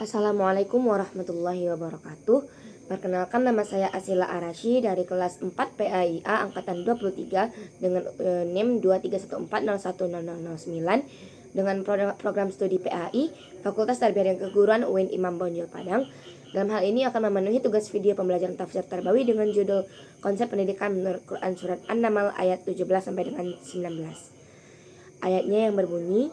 Assalamualaikum warahmatullahi wabarakatuh. Perkenalkan, nama saya Asila Arasy dari kelas 4 PAIA angkatan 23 dengan NIM 231401009 dengan program studi PAI Fakultas Tarbiyah dan Keguruan UIN Imam Bonjol Padang. Dalam hal ini akan memenuhi tugas video pembelajaran tafsir Tarbawi dengan judul Konsep Pendidikan menurut Quran Surat An-Naml ayat 17 sampai dengan 19. Ayatnya yang berbunyi,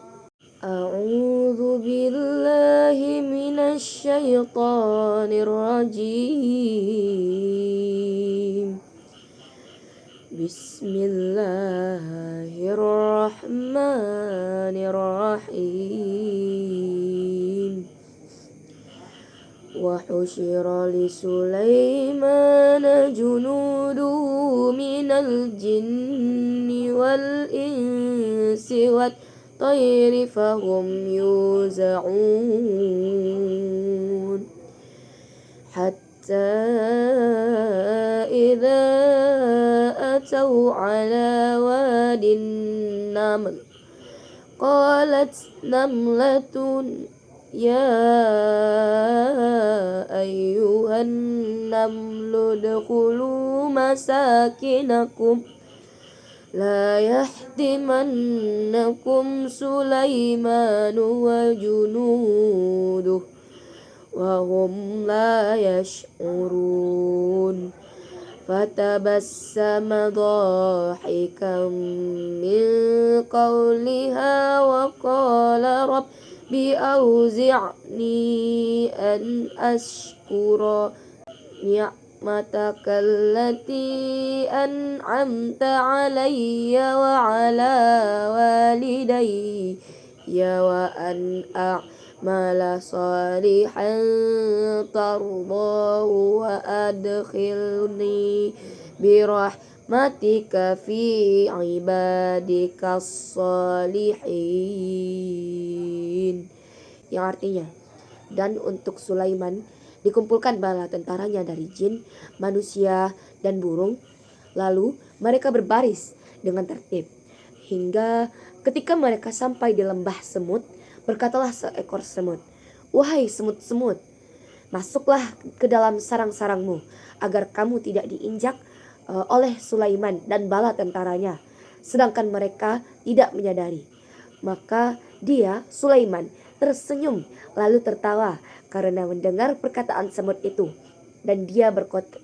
A'udzu billahi minasy syaithanir rajim. Bismillahirrahmanirrahim. Wa husyira li Sulaimana junuduhu minal jinni wal insi wat tayri fahum yuzaun hatta idza atau ala wadin naml qalat namlatun ya ayyuhan namlu udkhulu masakinakum la yahtimannakum Sulaimanu wa junuduh wa hum la yash'urun fatabassama dhahikan min qawliha wa qala rabbi awzi'ni an ashkura ni'mataka allati an'amta alayya wa ala walidayya wa an a'mala salihan tardahu wa adkhilni birahmatika fi ibadikas salihin, yang artinya, dan untuk Sulaiman dikumpulkan bala tentaranya dari jin, manusia, dan burung. Lalu mereka berbaris dengan tertib hingga ketika mereka sampai di lembah semut, berkatalah seekor semut, "Wahai semut-semut, masuklah ke dalam sarang-sarangmu agar kamu tidak diinjak oleh Sulaiman dan bala tentaranya." Sedangkan mereka tidak menyadari. Maka dia, Sulaiman, tersenyum lalu tertawa karena mendengar perkataan semut itu, dan dia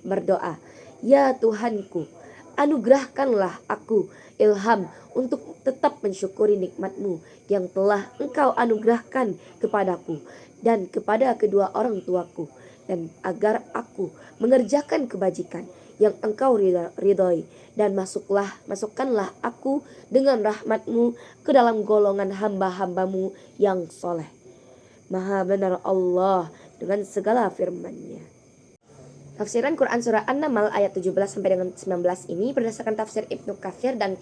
berdoa, "Ya Tuhanku, anugerahkanlah aku ilham untuk tetap mensyukuri nikmat-Mu yang telah Engkau anugerahkan kepadaku dan kepada kedua orang tuaku, dan agar aku mengerjakan kebajikan yang Engkau ridhoi, dan masukkanlah aku dengan rahmat-Mu ke dalam golongan hamba-hamba-Mu yang soleh." Maha benar Allah dengan segala firman-Nya. Tafsiran Quran Surah An-Naml ayat 17 sampai dengan 19 ini berdasarkan tafsir Ibnu Katsir dan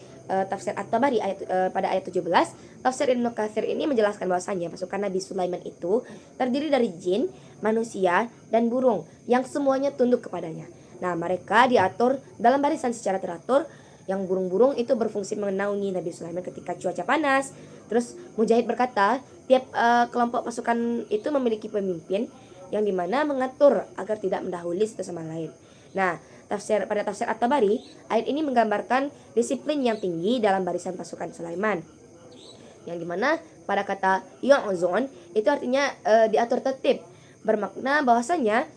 tafsir At-Tabari pada ayat 17. Tafsir Ibnu Katsir ini menjelaskan bahwasanya pasukan Nabi Sulaiman itu terdiri dari jin, manusia, dan burung yang semuanya tunduk kepadanya. Nah, mereka diatur dalam barisan secara teratur. Yang burung-burung itu berfungsi menaungi Nabi Sulaiman ketika cuaca panas. Terus Mujahid berkata, tiap kelompok pasukan itu memiliki pemimpin yang dimana mengatur agar tidak mendahului satu sama lain. Nah, pada tafsir At-Tabari, ayat ini menggambarkan disiplin yang tinggi dalam barisan pasukan Sulaiman. Yang dimana pada kata yu'zun itu artinya diatur tertib, bermakna bahwasanya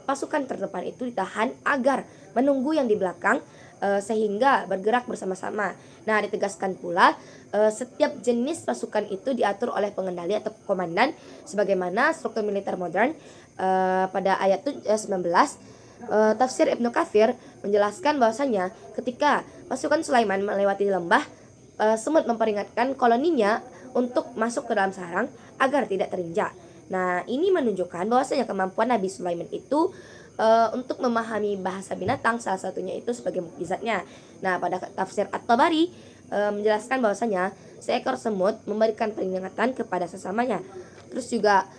pasukan terdepan itu ditahan agar menunggu yang di belakang sehingga bergerak bersama-sama. Nah, ditegaskan pula setiap jenis pasukan itu diatur oleh pengendali atau komandan sebagaimana struktur militer modern. Pada ayat 19, tafsir Ibnu Katsir menjelaskan bahwasanya ketika pasukan Sulaiman melewati lembah, semut memperingatkan koloninya untuk masuk ke dalam sarang agar tidak terinjak. Nah, ini menunjukkan bahwasanya kemampuan Nabi Sulaiman itu untuk memahami bahasa binatang, salah satunya itu sebagai mukjizatnya. Nah, pada tafsir At-Tabari menjelaskan bahwasanya seekor semut memberikan peringatan kepada sesamanya. Terus juga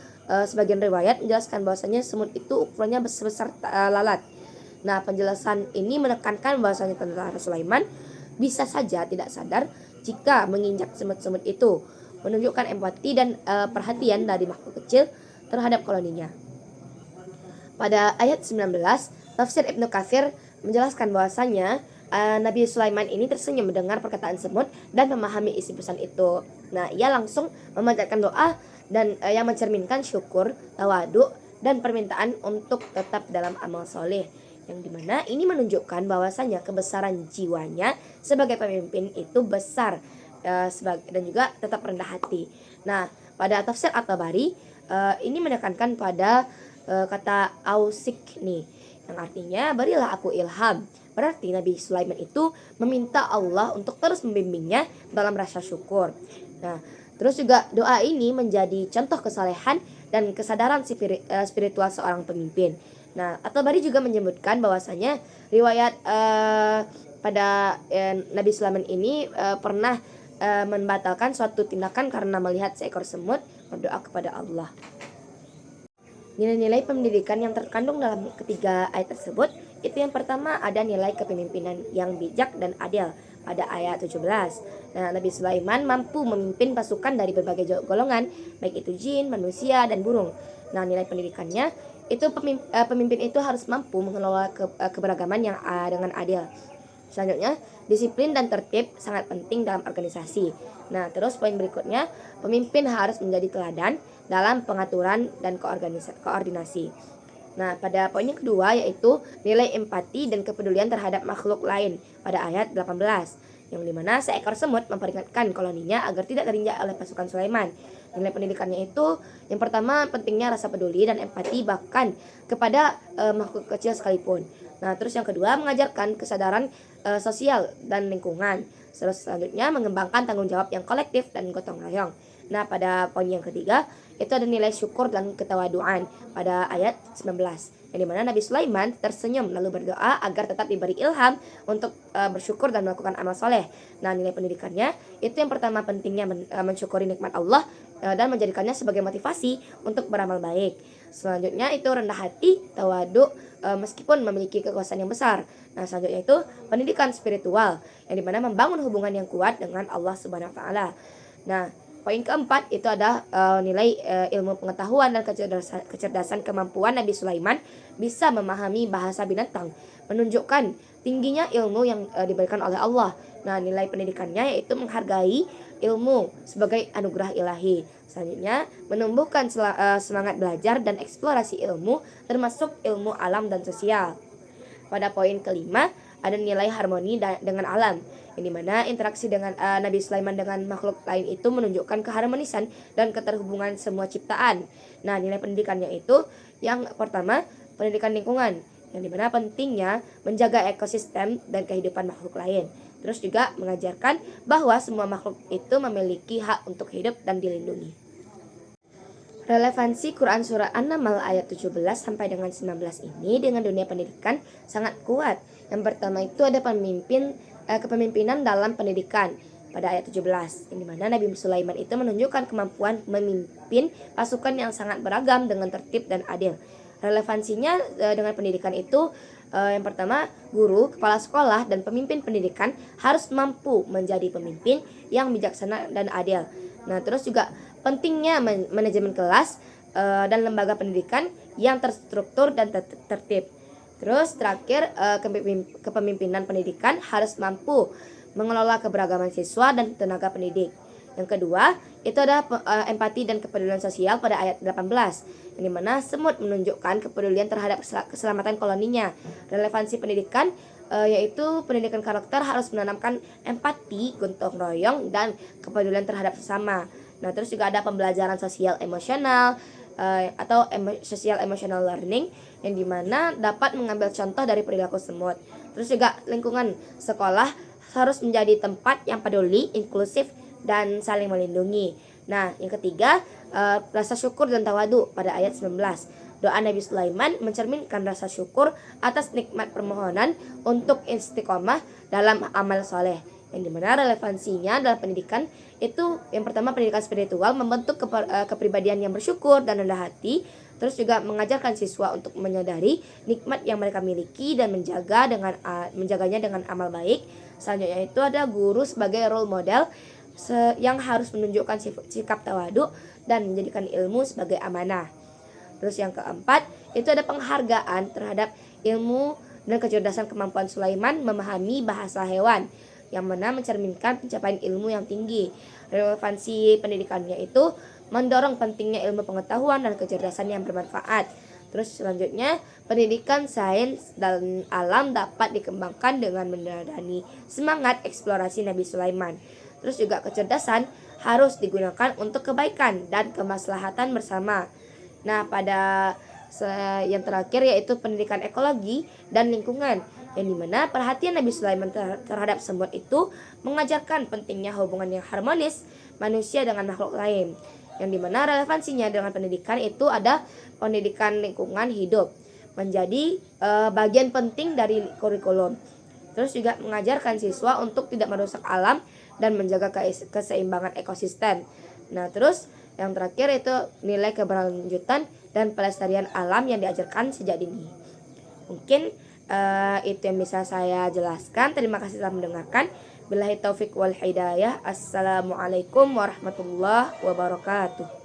sebagian riwayat menjelaskan bahwasanya semut itu ukurannya sebesar lalat. Nah, penjelasan ini menekankan bahwasanya tentara Sulaiman bisa saja tidak sadar jika menginjak semut-semut itu, menunjukkan empati dan perhatian dari makhluk kecil terhadap koloninya. Pada ayat 19, tafsir Ibnu Katsir menjelaskan bahwasanya Nabi Sulaiman ini tersenyum mendengar perkataan semut dan memahami isi pesan itu. Nah, ia langsung memanjatkan doa dan yang mencerminkan syukur, tawadu, dan permintaan untuk tetap dalam amal soleh. Yang dimana ini menunjukkan bahwasanya kebesaran jiwanya sebagai pemimpin itu besar dan juga tetap rendah hati. Nah, pada tafsir At-Tabari ini menekankan pada kata ausik nih, yang artinya berilah aku ilham. Berarti Nabi Sulaiman itu meminta Allah untuk terus membimbingnya dalam rasa syukur. Nah, terus juga doa ini menjadi contoh kesalehan dan kesadaran spiritual seorang pemimpin. Nah, At-Tabari juga menyebutkan bahwasanya riwayat pada Nabi Sulaiman ini pernah membatalkan suatu tindakan karena melihat seekor semut berdoa kepada Allah. Nilai-nilai pendidikan yang terkandung dalam ketiga ayat tersebut, itu yang pertama ada nilai kepemimpinan yang bijak dan adil pada ayat 17. Nah, Nabi Sulaiman mampu memimpin pasukan dari berbagai golongan, baik itu jin, manusia, dan burung. Nah, nilai pendidikannya itu pemimpin itu harus mampu mengelola keberagaman yang dengan adil. Selanjutnya, disiplin dan tertib sangat penting dalam organisasi. Nah, terus poin berikutnya, pemimpin harus menjadi teladan dalam pengaturan dan koordinasi. Nah, pada poin yang kedua yaitu nilai empati dan kepedulian terhadap makhluk lain pada ayat 18, yang dimana seekor semut memperingatkan koloninya agar tidak terinjak oleh pasukan Sulaiman. Nilai pendidikannya itu yang pertama pentingnya rasa peduli dan empati bahkan kepada makhluk kecil sekalipun. Nah, terus yang kedua mengajarkan kesadaran sosial dan lingkungan. Terus selanjutnya mengembangkan tanggung jawab yang kolektif dan gotong royong. Nah, pada poin yang ketiga itu ada nilai syukur dan ketawaduan pada ayat 19, yang dimana Nabi Sulaiman tersenyum lalu berdoa agar tetap diberi ilham untuk bersyukur dan melakukan amal soleh. Nah, nilai pendidikannya itu yang pertama pentingnya mensyukuri nikmat Allah dan menjadikannya sebagai motivasi untuk beramal baik. Selanjutnya itu rendah hati, tawadu meskipun memiliki kekuasaan yang besar. Nah, selanjutnya itu pendidikan spiritual, yang dimana membangun hubungan yang kuat dengan Allah Subhanahu Wa Taala. Nah, poin keempat itu ada nilai ilmu pengetahuan dan kecerdasan kemampuan Nabi Sulaiman bisa memahami bahasa binatang, menunjukkan tingginya ilmu yang diberikan oleh Allah. Nah, nilai pendidikannya yaitu menghargai ilmu sebagai anugerah ilahi. Selanjutnya, menumbuhkan semangat belajar dan eksplorasi ilmu termasuk ilmu alam dan sosial. Pada poin kelima, ada nilai harmoni dengan alam, yang dimana interaksi dengan Nabi Sulaiman dengan makhluk lain itu menunjukkan keharmonisan dan keterhubungan semua ciptaan. Nah, nilai pendidikannya itu yang pertama pendidikan lingkungan, yang dimana pentingnya menjaga ekosistem dan kehidupan makhluk lain. Terus juga mengajarkan bahwa semua makhluk itu memiliki hak untuk hidup dan dilindungi. Relevansi Quran Surah An-Naml ayat 17 sampai dengan 19 ini dengan dunia pendidikan sangat kuat. Yang pertama itu ada kepemimpinan dalam pendidikan pada ayat 17, yang dimana Nabi Sulaiman itu menunjukkan kemampuan memimpin pasukan yang sangat beragam dengan tertib dan adil. Relevansinya dengan pendidikan itu yang pertama, guru, kepala sekolah, dan pemimpin pendidikan harus mampu menjadi pemimpin yang bijaksana dan adil. Nah, terus juga pentingnya manajemen kelas dan lembaga pendidikan yang terstruktur dan tertib. Terus terakhir, kepemimpinan pendidikan harus mampu mengelola keberagaman siswa dan tenaga pendidik. Yang kedua, itu ada empati dan kepedulian sosial pada ayat 18, yang dimana semut menunjukkan kepedulian terhadap keselamatan koloninya. Relevansi pendidikan yaitu pendidikan karakter harus menanamkan empati, gotong royong, dan kepedulian terhadap sesama. Nah, terus juga ada pembelajaran sosial emosional atau social emotional learning, yang dimana dapat mengambil contoh dari perilaku semut. Terus juga lingkungan sekolah harus menjadi tempat yang peduli, inklusif, dan saling melindungi. Nah, yang ketiga, rasa syukur dan tawadu pada ayat 19. Doa Nabi Sulaiman mencerminkan rasa syukur atas nikmat permohonan untuk istiqomah dalam amal soleh. Yang dimana relevansinya dalam pendidikan itu yang pertama pendidikan spiritual membentuk kepribadian yang bersyukur dan rendah hati. Terus juga mengajarkan siswa untuk menyadari nikmat yang mereka miliki dan menjaganya dengan amal baik. Selanjutnya itu ada guru sebagai role model yang harus menunjukkan sikap tawadu dan menjadikan ilmu sebagai amanah. Terus yang keempat, itu ada penghargaan terhadap ilmu dan kecerdasan kemampuan Sulaiman memahami bahasa hewan, yang mana mencerminkan pencapaian ilmu yang tinggi. Relevansi pendidikannya itu mendorong pentingnya ilmu pengetahuan dan kecerdasan yang bermanfaat. Terus selanjutnya, pendidikan sains dan alam dapat dikembangkan dengan meneladani semangat eksplorasi Nabi Sulaiman. Terus juga kecerdasan harus digunakan untuk kebaikan dan kemaslahatan bersama. Nah, pada yang terakhir yaitu pendidikan ekologi dan lingkungan, yang dimana perhatian Nabi Sulaiman terhadap semut itu mengajarkan pentingnya hubungan yang harmonis manusia dengan makhluk lain, yang dimana relevansinya dengan pendidikan itu ada pendidikan lingkungan hidup menjadi bagian penting dari kurikulum. Terus juga mengajarkan siswa untuk tidak merusak alam dan menjaga keseimbangan ekosistem. Nah, terus yang terakhir itu nilai keberlanjutan dan pelestarian alam yang diajarkan sejak dini. Mungkin itu yang bisa saya jelaskan. Terima kasih telah mendengarkan. Billahi taufik wal hidayah. Assalamualaikum warahmatullahi wabarakatuh.